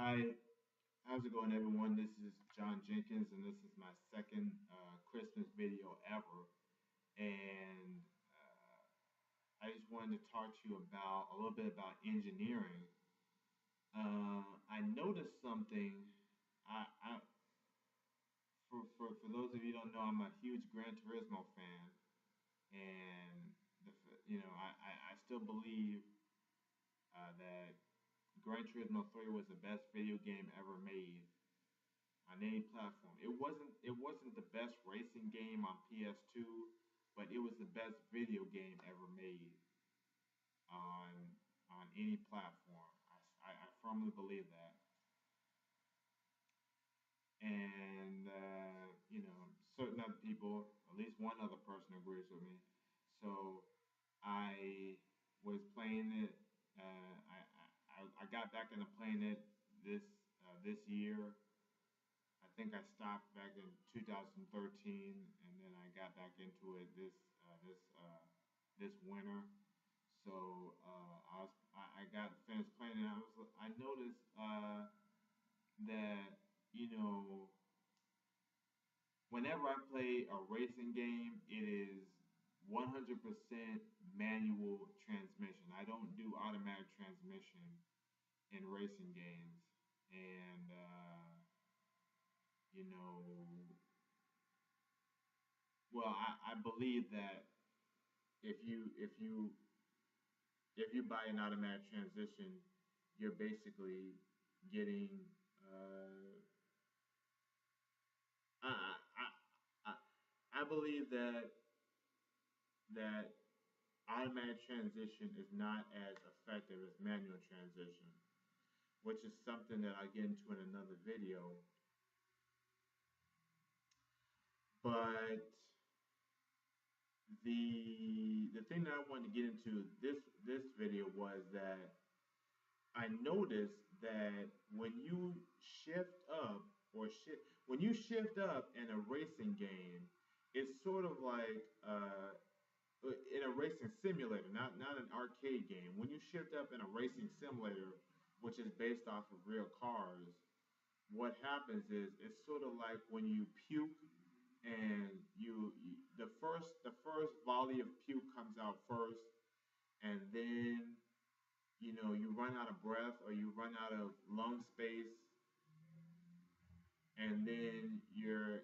Hi, how's it going, everyone? This is John Jenkins, and this is my second Christmas video ever. And I just wanted to talk to you about a little bit about engineering. I noticed something. I for those of you who don't know, I'm a huge Gran Turismo fan, and I still believe that Gran Turismo 3 was the best video game ever made on any platform. It wasn't the best racing game on PS2, but it was the best video game ever made on any platform. I firmly believe that, and certain other people, at least one other person agrees with me. So I was playing it. I got back into playing it this year. I think I stopped back in 2013, and then I got back into it this winter. So I got finished playing it. I noticed that you know whenever I play a racing game, it is 100% manual transmission. I don't do automatic transmission in racing games, and you know I believe that if you buy an automatic transition, you're basically getting I, I I believe that automatic transition is not as effective as manual transition, which is something that I get into in another video. But the thing that I wanted to get into this video was that I noticed that when you shift up when you shift up in a racing game, it's sort of like in a racing simulator, not an arcade game. When you shift up in a racing simulator, which is based off of real cars, what happens is it's sort of like when you puke and the first volley of puke comes out first, and then you run out of breath or you run out of lung space, and then you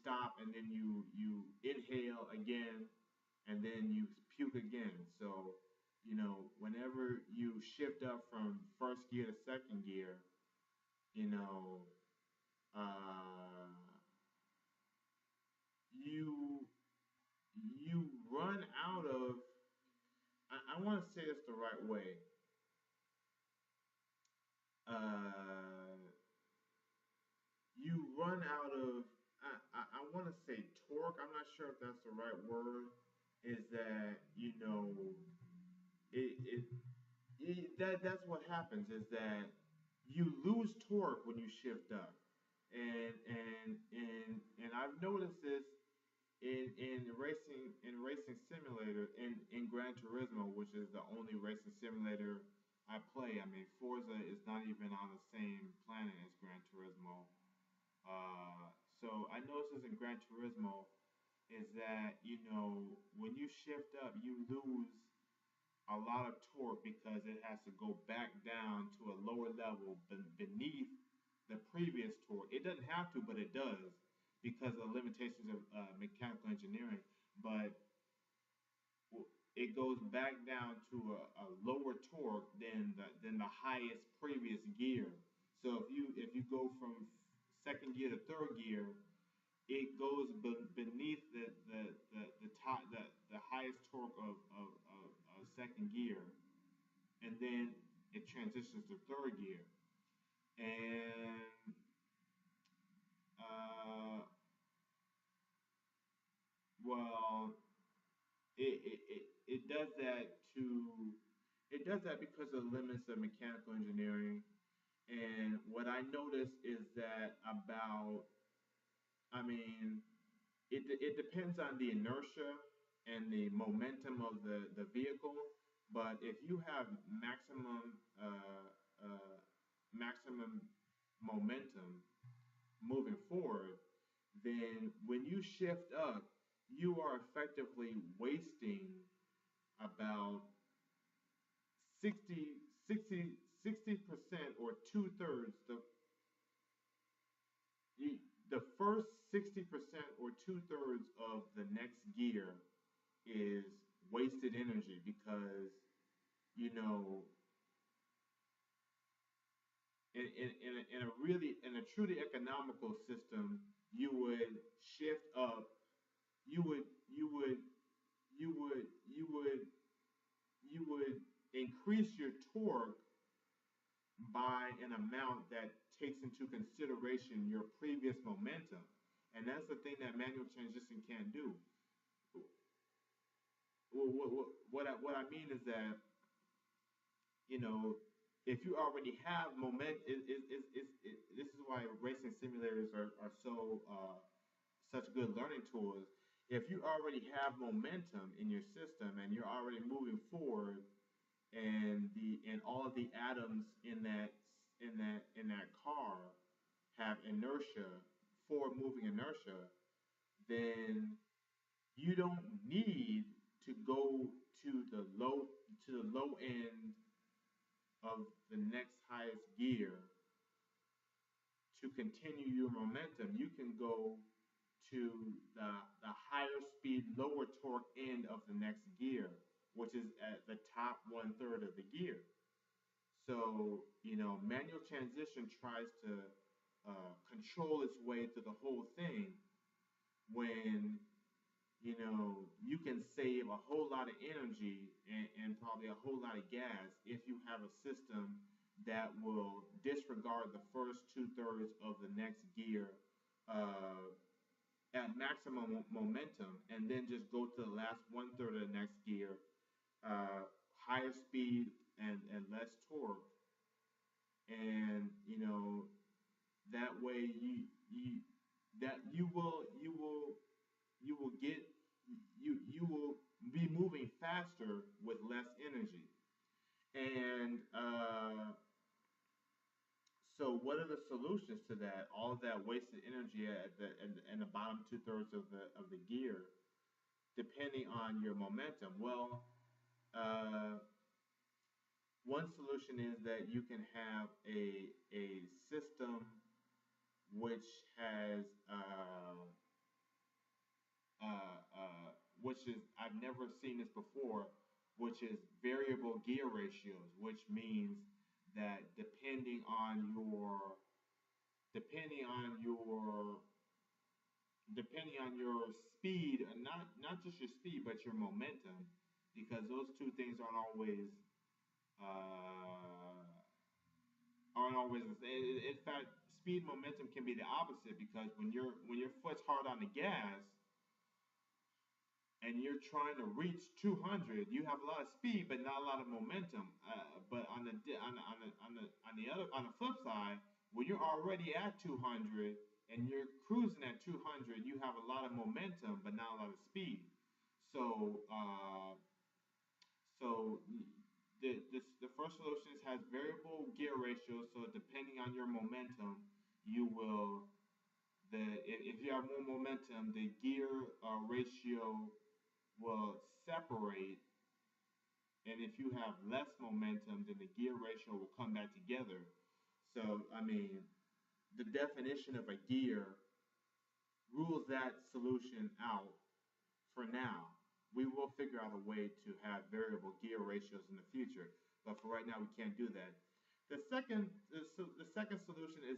stop, and then you inhale again, and then you puke again. So whenever you shift up from first gear to second gear, you know uh, you you run out of, I want to say this the right way. uh, you run out of, I want to say torque. I'm not sure if that's the right word. Is that it, that's what happens, is that you lose torque when you shift up, and I've noticed this in racing simulator in Gran Turismo, which is the only racing simulator I play. I mean, Forza is not even on the same planet as Gran Turismo. So I noticed this in Gran Turismo, is that when you shift up, you lose a lot of torque because it has to go back down to a lower level beneath the previous torque. It doesn't have to, but it does because of the limitations of mechanical engineering. But it goes back down to a lower torque than the highest previous gear. So if you go from second gear to third gear, it goes beneath the top the highest torque of second gear, and then it transitions to third gear. And uh, well, it does that because of the limits of mechanical engineering. And what I noticed is that I mean, it depends on the inertia and the momentum of the vehicle. But if you have uh, maximum momentum moving forward, then when you shift up, you are effectively wasting about 60, 60% or two-thirds. The first 60% or two-thirds of the next gear is wasted energy because, you know, in a truly economical system, you would shift up, you would you would you would you would you would increase your torque by an amount that takes into consideration your previous momentum. And that's the thing that manual transmission can't do. What I mean is that, you know, if you already have this is why racing simulators are so such good learning tools. If you already have momentum in your system and you're already moving forward, and all of the atoms in that car have inertia, forward moving inertia, then you don't need to go to the low end of the next highest gear to continue your momentum. You can go to the higher speed, lower torque end of the next gear, which is at the top one third of the gear. So, manual transition tries to control its way through the whole thing when, you can save a whole lot of energy and probably a whole lot of gas if you have a system that will disregard the first two-thirds of the next gear uh, at maximum momentum and then just go to the last one-third of the next gear, higher speed and less torque. And that way you that you will get you will be moving faster with less energy. And so what are the solutions to that? All of that wasted energy at in the bottom two-thirds of the gear, depending on your momentum. Well, uh, one solution is that you can have a system which has which is, I've never seen this before, which is variable gear ratios, which means that depending on your depending on your speed, and not just your speed, but your momentum, because those two things uh, aren't always the same. In fact, speed and momentum can be the opposite, because when your foot's hard on the gas and you're trying to reach 200, you have a lot of speed but not a lot of momentum. But on the flip side, when you're already at 200 and you're cruising at 200, you have a lot of momentum but not a lot of speed. So so the first solution has variable gear ratios. So depending on your momentum, you will if you have more momentum, the gear ratio will separate, and if you have less momentum, then the gear ratio will come back together. So, I mean, the definition of a gear rules that solution out for now. We will figure out a way to have variable gear ratios in the future, but for right now, we can't do that. The second solution is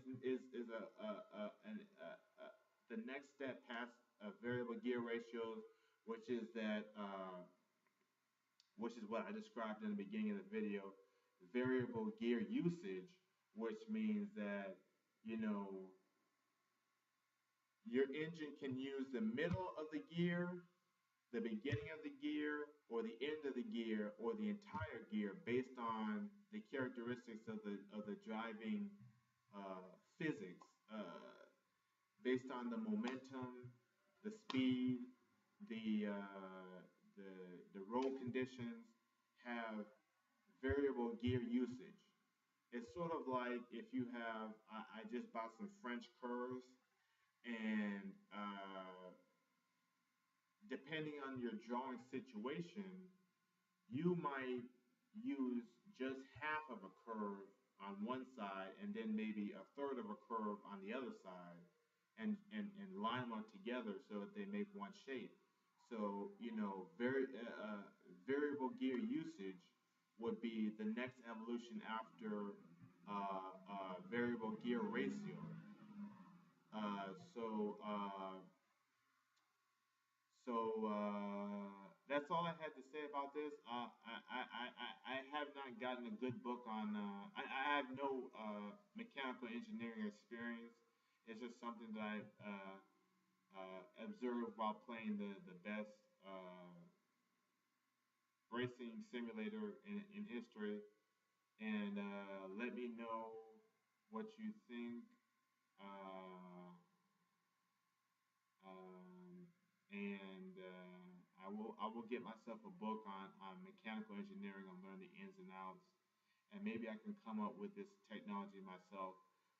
the next step past variable gear ratios, which is that which is what I described in the beginning of the video, variable gear usage, which means that, you know, your engine can use the middle of the gear, the beginning of the gear, or the end of the gear, or the entire gear based on the characteristics of the driving physics, based on the momentum, the speed, the uh, the road conditions have variable gear usage. it's sort of like if you have, I just bought some French curves, and depending on your drawing situation, you might use just half of a curve on one side and then maybe a third of a curve on the other side, and line them together so that they make one shape. So, variable gear usage would be the next evolution after variable gear ratio. So that's all I had to say about this. I have not gotten a good book on. I have no mechanical engineering experience. It's just something that I observed while playing the best racing simulator in history. And let me know what you think. Uh, Um, and I will get myself a book on mechanical engineering and learn the ins and outs, and maybe I can come up with this technology myself.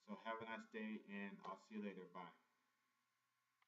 So have a nice day, and I'll see you later. Bye.